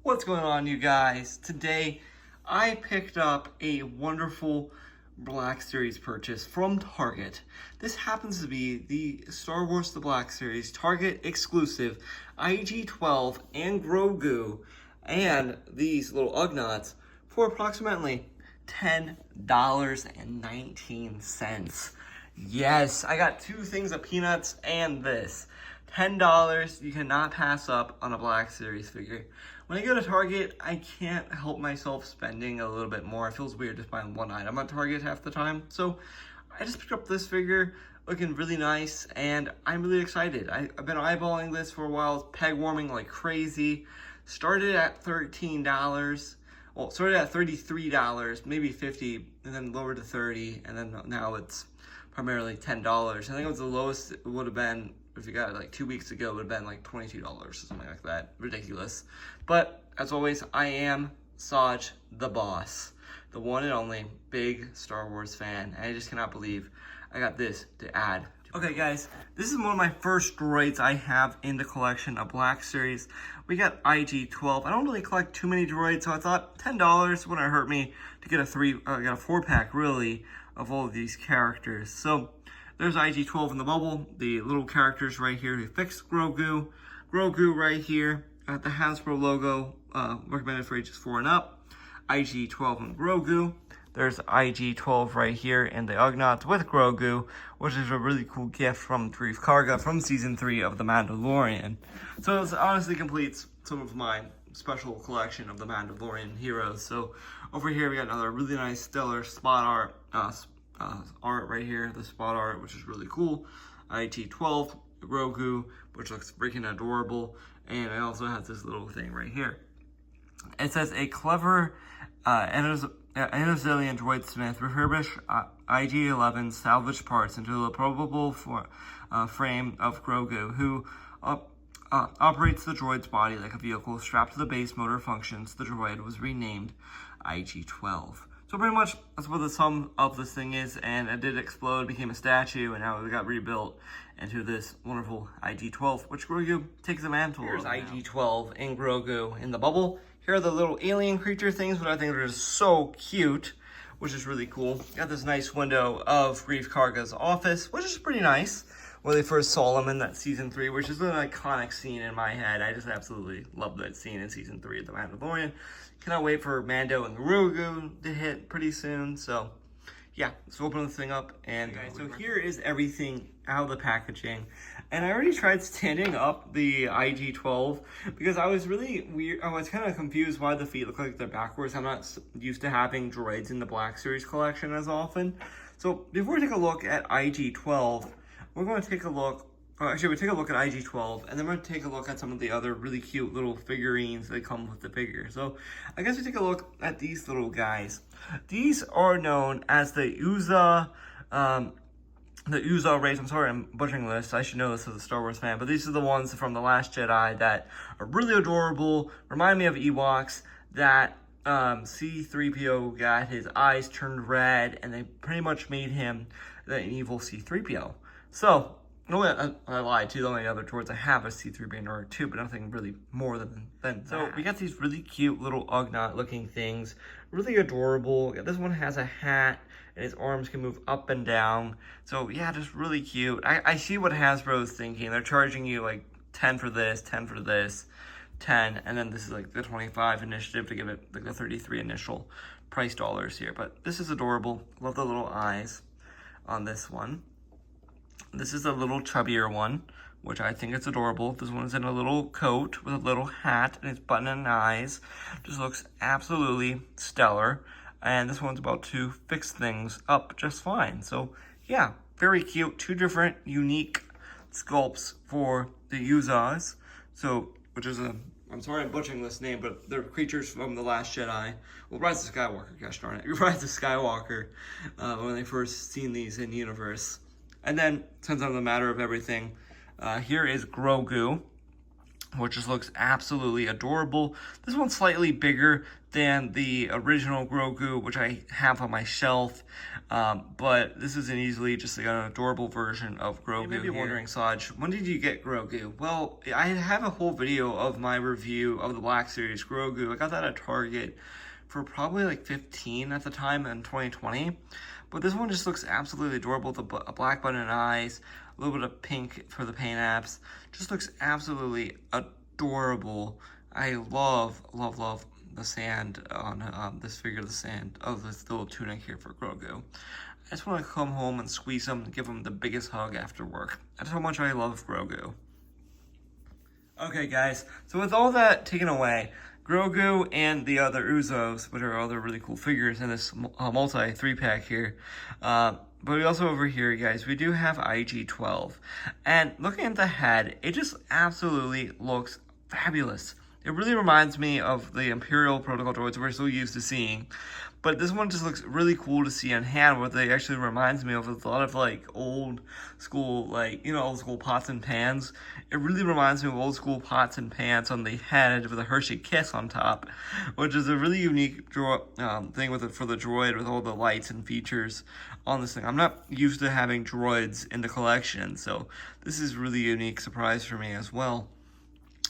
What's going on, you guys? Today, I picked up a wonderful Black Series purchase from Target. This happens to be the Star Wars The Black Series Target exclusive Ig-12 and Grogu and these little Ugnaughts for approximately $10.19. Yes, I got two things of peanuts and this. $10 you cannot pass up on a Black Series figure. When I go to Target, I can't help myself spending a little bit more. It feels weird just buying one item at Target half the time. So I just picked up this figure, looking really nice, and I'm really excited. I've been eyeballing this for a while, peg warming like crazy. Started at $13. Well, started at $33, maybe $50, and then lowered to $30, and then now it's primarily $10. I think it was the lowest it would have been if you got it like 2 weeks ago. It would have been like $22 or something like that. Ridiculous. But as always, I am Saj the Boss, the one and only big Star Wars fan, and I just cannot believe I got this to add. Okay guys, this is one of my first droids I have in the collection, a Black Series. We got Ig-12. I don't really collect too many droids, so I thought $10 wouldn't hurt me to get a 4-pack really of all of these characters. So there's Ig-12 in the bubble, the little characters right here who fixed Grogu. Grogu right here, the Hasbro logo, recommended for ages 4 and up. Ig-12 and Grogu. There's Ig-12 right here and the Ugnaughts with Grogu, which is a really cool gift from Greef Karga from Season 3 of The Mandalorian. So it honestly completes some of my special collection of The Mandalorian heroes. So over here we got another really nice stellar spot art right here, the spot art, which is really cool. Ig-12, Grogu, which looks freaking adorable. And it also has this little thing right here. It says a clever Anazilian droid smith refurbish Ig-11 salvaged parts into the probable frame of Grogu, who operates the droid's body like a vehicle strapped to the base motor functions. The droid was renamed Ig-12. So pretty much that's what the sum of this thing is, and it did explode, became a statue, and now it got rebuilt into this wonderful Ig-12, which Grogu takes the mantle. Here's Ig-12 and Grogu in the bubble. Here are the little alien creature things, which I think are just so cute, which is really cool. Got this nice window of Greef Karga's office, which is pretty nice, where they first saw him in that Season 3, which is an iconic scene in my head. I just absolutely love that scene in Season 3 of The Mandalorian. Cannot wait for Mando and Grogu to hit pretty soon. So yeah, let's open this thing up. And so here is everything out of the packaging. And I already tried standing up the Ig-12 because I was really weird. I was kind of confused why the feet look like they're backwards. I'm not used to having droids in the Black Series collection as often. So before we take a look at Ig-12, we're going to take a look. Actually, we take a look at Ig-12, and then we're going to take a look at some of the other really cute little figurines that come with the figure. So I guess we take a look at these little guys. These are known as the Uza race. I'm sorry I'm butchering this. I should know this as a Star Wars fan, but these are the ones from The Last Jedi that are really adorable, remind me of Ewoks, that C-3PO got his eyes turned red, and they pretty much made him the evil C-3PO. So I lied too. The only other droids I have is C-3PO and R2, but nothing really more than that. So we got these really cute little Ugnaught looking things, really adorable. This one has a hat, and his arms can move up and down. So yeah, just really cute. I see what Hasbro's thinking. They're charging you like 10 for this, 10 for this, 10, and then this is like the 25 initiative to give it like the 33 initial price dollars here. But this is adorable. Love the little eyes on this one. This is a little chubbier one, which I think is adorable. This one's in a little coat with a little hat and its button and eyes. Just looks absolutely stellar. And this one's about to fix things up just fine. So yeah, very cute. Two different unique sculpts for the Uzas. So, which is I'm sorry I'm butchering this name, but they're creatures from The Last Jedi. Well, Rise of Skywalker, gosh darn it. Rise of Skywalker, when they first seen these in universe. And then, since I'm the matter of everything, here is Grogu. which just looks absolutely adorable. This one's slightly bigger than the original Grogu, which I have on my shelf, but this is easily just like an adorable version of Grogu. You may be wondering, Saj, when did you get Grogu? Well, I have a whole video of my review of the Black Series Grogu. I got that at Target for probably like $15 at the time in 2020. But this one just looks absolutely adorable. The black button eyes, a little bit of pink for the paint apps. Just looks absolutely adorable. I love the sand on this figure, the sand of this little tunic here for Grogu. I just want to come home and squeeze him and give him the biggest hug after work. That's how much I love Grogu. Okay, guys, so with all that taken away, Grogu and the other Uzos, which are other really cool figures in this multi 3-pack here. But we also over here, guys, we do have Ig-12. And looking at the head, it just absolutely looks fabulous. It really reminds me of the Imperial Protocol droids we're so used to seeing. But this one just looks really cool to see on hand. What they actually reminds me of is a lot of like old school, like, you know, old school pots and pans. It really reminds me of old school pots and pans on the head with a Hershey Kiss on top, which is a really unique thing with it for the droid with all the lights and features on this thing. I'm not used to having droids in the collection, so this is really unique surprise for me as well.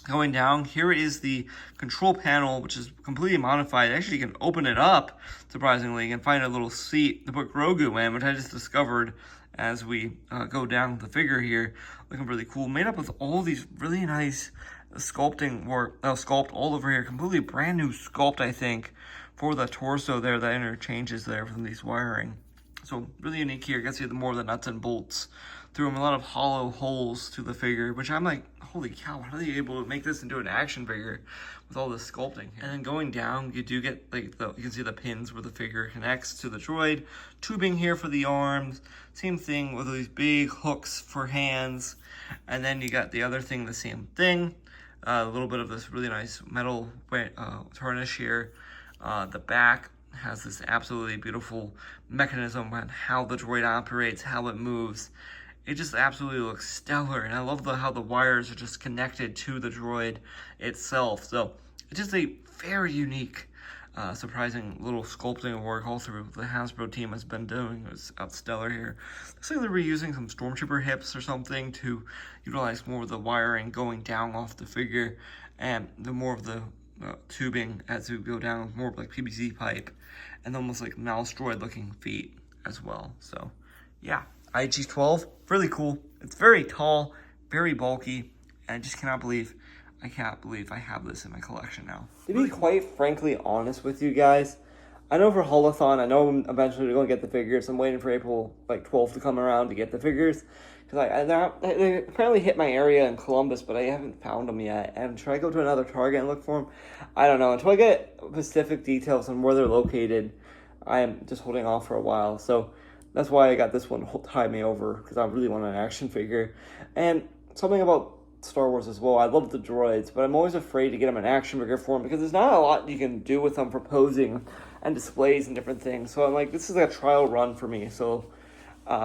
Going down, here is the control panel, which is completely modified. Actually, you can open it up, surprisingly. You can find a little seat to put Grogu in, which I just discovered as we go down the figure here. Looking really cool. Made up with all these really nice sculpting work, sculpt all over here. Completely brand new sculpt, I think, for the torso there that interchanges there from these wiring. So really unique here. You can see more of the nuts and bolts through them. A lot of hollow holes to the figure, which I'm like, holy cow, how are they able to make this into an action figure with all this sculpting here? And then going down, you do get like you can see the pins where the figure connects to the droid. Tubing here for the arms. Same thing with these big hooks for hands. And then you got the other thing, the same thing. A little bit of this really nice metal tarnish here. The back has this absolutely beautiful mechanism on how the droid operates, how it moves. It just absolutely looks stellar, and I love how the wires are just connected to the droid itself. So it's just a very unique, surprising little sculpting work all through the Hasbro team has been doing. It's stellar here. Looks like they're reusing some Stormtrooper hips or something to utilize more of the wiring going down off the figure, and the more of the tubing as we go down, more like PVC pipe, and almost like mouse droid looking feet as well. So yeah, Ig-12, really cool. It's very tall, very bulky, and I just can't believe I have this in my collection now. To be quite frankly honest with you guys, I know for Holothon, I know I'm eventually going to get the figures. I'm waiting for April 12th to come around to get the figures. Because they apparently hit my area in Columbus, but I haven't found them yet. And should I go to another Target and look for them? I don't know. Until I get specific details on where they're located, I am just holding off for a while. So that's why I got this one to tide me over, because I really want an action figure. And something about Star Wars as well, I love the droids, but I'm always afraid to get them an action figure form, because there's not a lot you can do with them for posing and displays and different things. So I'm like, this is a trial run for me, so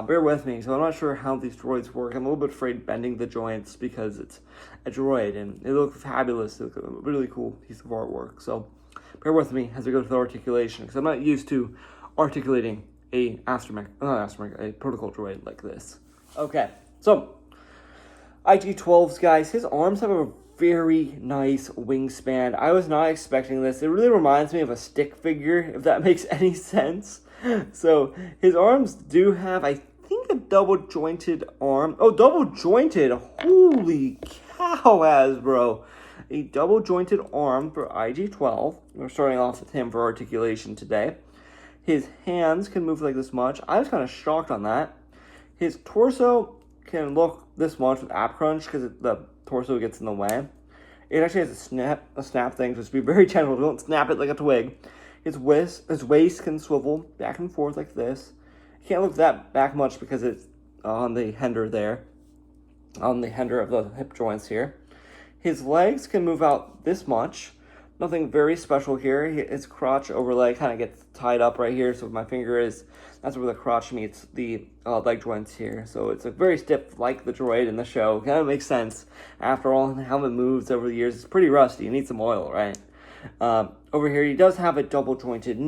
bear with me. So I'm not sure how these droids work. I'm a little bit afraid bending the joints because it's a droid, and it looks fabulous. It looks a really cool piece of artwork. So bear with me as we go to the articulation, because I'm not used to articulating a protocol droid like this. Okay, so Ig-12's, guys, his arms have a very nice wingspan. I was not expecting this. It really reminds me of a stick figure, if that makes any sense. So his arms do have, I think, a double jointed arm. Oh, double jointed! Holy cow, Hasbro! A double jointed arm for Ig-12. We're starting off with him for articulation today. His hands can move like this much. I was kind of shocked on that. His torso can look this much with app crunch because the torso gets in the way. It actually has a snap thing, so just be very gentle. Don't snap it like a twig. His waist can swivel back and forth like this. You can't look that back much because it's on the hender there, on the hender of the hip joints here. His legs can move out this much, Nothing very special here. His crotch overlay kind of gets tied up right here, so my finger is, that's where the crotch meets the leg joints here. So it's very stiff, like the droid in the show. Kind of makes sense. After all, the helmet moves over the years. It's pretty rusty. You need some oil, right? Over here, he does have a double jointed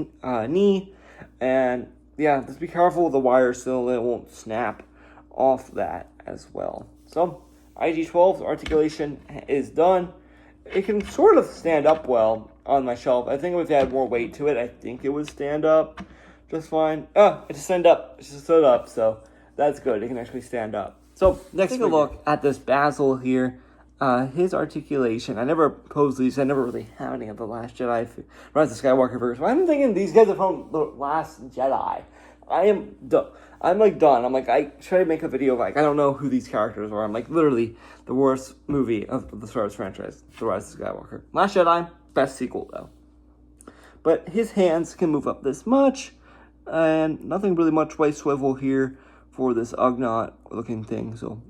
knee, and yeah, just be careful with the wire so it won't snap off that as well. So Ig-12's articulation is done. It can sort of stand up well on my shelf. I think if I had more weight to it, I think it would stand up just fine. Oh, it just stand up. It just stood up, so that's good. It can actually stand up. So next, take a look at this Basil here. His articulation. I never posed these. I never really had any of the Last Jedi, Rise of Skywalker figures. But I'm thinking these guys are from the Last Jedi. I'm like done. I'm like, I try to make a video of like, I don't know who these characters are. I'm like, literally the worst movie of the Star Wars franchise, The Rise of Skywalker. Last Jedi, best sequel though. But his hands can move up this much, and nothing really much way swivel here for this Ugnaught looking thing. So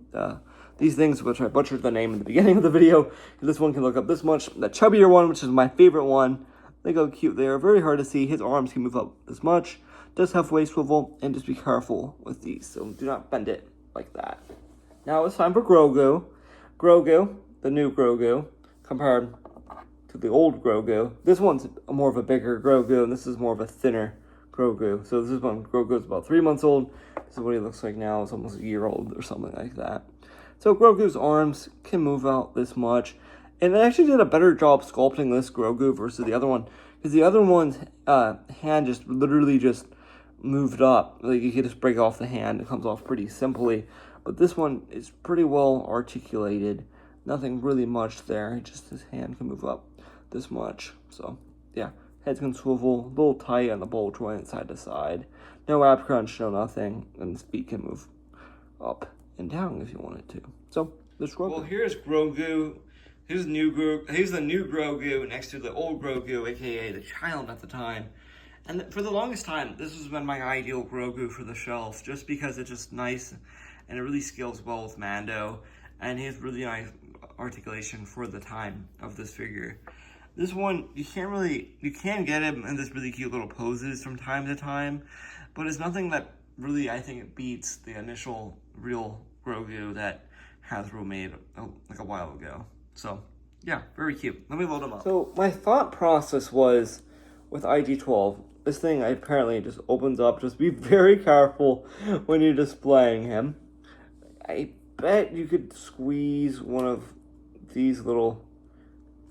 these things, which I butchered the name in the beginning of the video, this one can look up this much. The chubbier one, which is my favorite one, they go cute there. Very hard to see. His arms can move up this much. Does have waist swivel, and just be careful with these, so do not bend it like that. Now it's time for Grogu. Grogu, the new Grogu, compared to the old Grogu. This one's more of a bigger Grogu, and this is more of a thinner Grogu. So this is when Grogu's about 3 months old. This is what he looks like now. It's almost a year old or something like that. So Grogu's arms can move out this much, and they actually did a better job sculpting this Grogu versus the other one, because the other one's hand just literally just moved up. Like you could just break off the hand. It comes off pretty simply. But this one is pretty well articulated. Nothing really much there. Just his hand can move up this much. So yeah, head can swivel. A little tight on the bowl joint side to side. No ab crunch, no nothing. And his feet can move up and down if you wanted to. So this Grogu. Well, here's Grogu. Here's the new Grogu next to the old Grogu, aka the child at the time. And for the longest time, this has been my ideal Grogu for the shelf, just because it's just nice, and it really scales well with Mando, and he has really nice articulation for the time of this figure. This one, you can get him in this really cute little poses from time to time, but it's nothing that really, I think, it beats the initial real Grogu that Hasbro made like a while ago. So, yeah, very cute. Let me load him up. So, my thought process was, with Ig-12, this thing apparently just opens up. Just be very careful when you're displaying him. I bet you could squeeze one of these little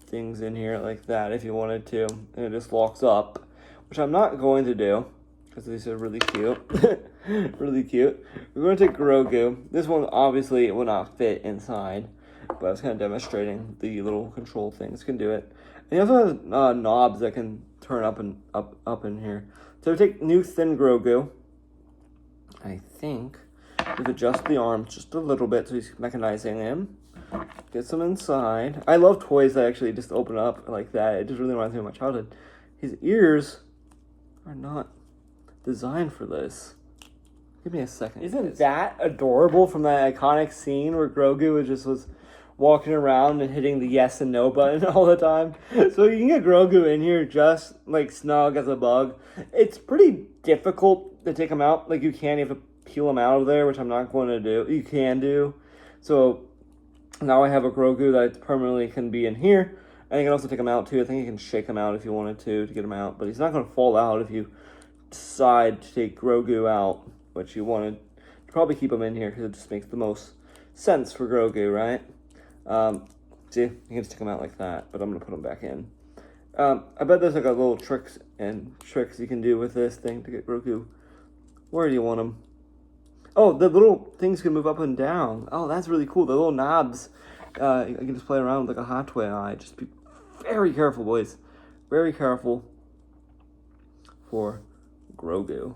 things in here like that if you wanted to, and it just locks up, which I'm not going to do because these are really cute. Really cute. We're going to take Grogu. This one obviously will not fit inside, but I was kind of demonstrating the little control things can do it. And he also has knobs that can turn up and up in here. So we take new thin Grogu. I think we adjust the arms just a little bit so he's mechanizing him. Get some inside. I love toys that actually just open up like that. It just really reminds me of my childhood. His ears are not designed for this. Give me a second. Isn't that adorable from that iconic scene where Grogu was walking around and hitting the yes and no button all the time? So you can get Grogu in here just like snug as a bug. It's pretty difficult to take him out. Like you have to peel him out of there, which I'm not going to do. You can do. So now I have a Grogu that permanently can be in here. And you can also take him out too. I think you can shake him out if you wanted to get him out. But he's not going to fall out if you decide to take Grogu out, which you wanted to probably keep him in here because it just makes the most sense for Grogu, right? See, you can just take him out like that, but I'm going to put him back in. I bet there's like a little tricks you can do with this thing to get Grogu. Where do you want him? Oh, the little things can move up and down. Oh, that's really cool. The little knobs, you can just play around with like a hot toy eye. Just be very careful, boys. Very careful for Grogu.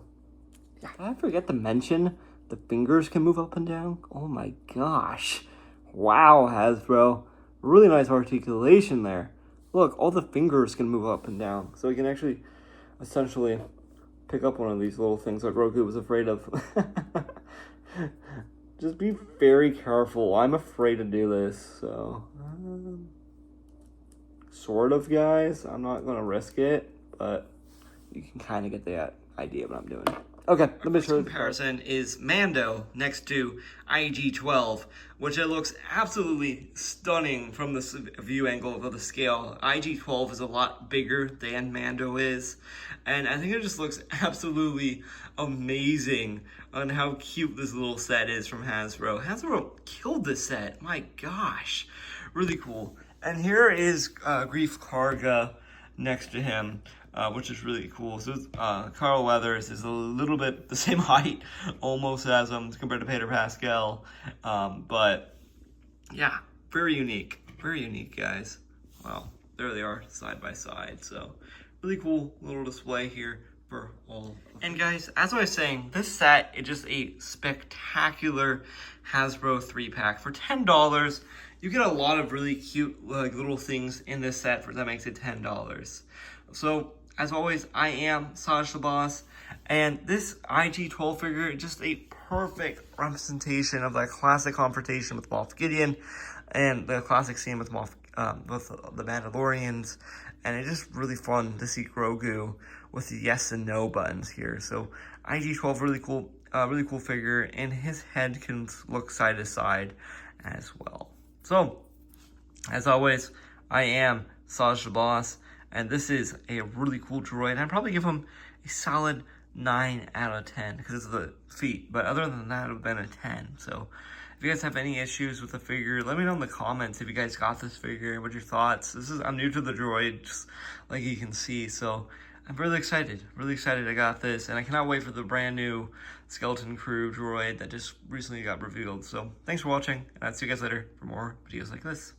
Yeah, did I forget to mention the fingers can move up and down? Oh my gosh. Wow, Hasbro. Really nice articulation there. Look, all the fingers can move up and down. So you can actually essentially pick up one of these little things that Grogu was afraid of. Just be very careful. I'm afraid to do this, so sort of, guys. I'm not going to risk it, but you can kind of get the idea of what I'm doing. Okay, let me show you. Comparison is Mando next to Ig-12, which it looks absolutely stunning from the view angle of the scale. Ig-12 is a lot bigger than Mando is, and I think it just looks absolutely amazing on how cute this little set is from Hasbro. Hasbro killed this set, my gosh, really cool. And here is Grief Karga next to him, which is really cool. So Carl Weathers is a little bit the same height almost as him compared to Peter Pascal. But yeah, very unique, guys. Wow, there they are side by side. So really cool little display here for all. And guys, as I was saying, this set is just a spectacular Hasbro 3-pack. For $10, you get a lot of really cute little things in this set that makes it $10. So, as always, I am Saj the Boss, and this Ig-12 figure is just a perfect representation of that classic confrontation with Moff Gideon and the classic scene with with the Mandalorians, and it's just really fun to see Grogu with the yes and no buttons here. So Ig-12, really cool figure, and his head can look side to side as well. So, as always, I am Saj the Boss, and this is a really cool droid. I'd probably give him a solid 9 out of 10 because of the feet, but other than that, it would have been a 10. So, if you guys have any issues with the figure, let me know in the comments if you guys got this figure, what your thoughts. I'm new to the droid, just like you can see, so I'm really excited I got this, and I cannot wait for the brand new Skeleton Crew droid that just recently got revealed. So thanks for watching, and I'll see you guys later for more videos like this.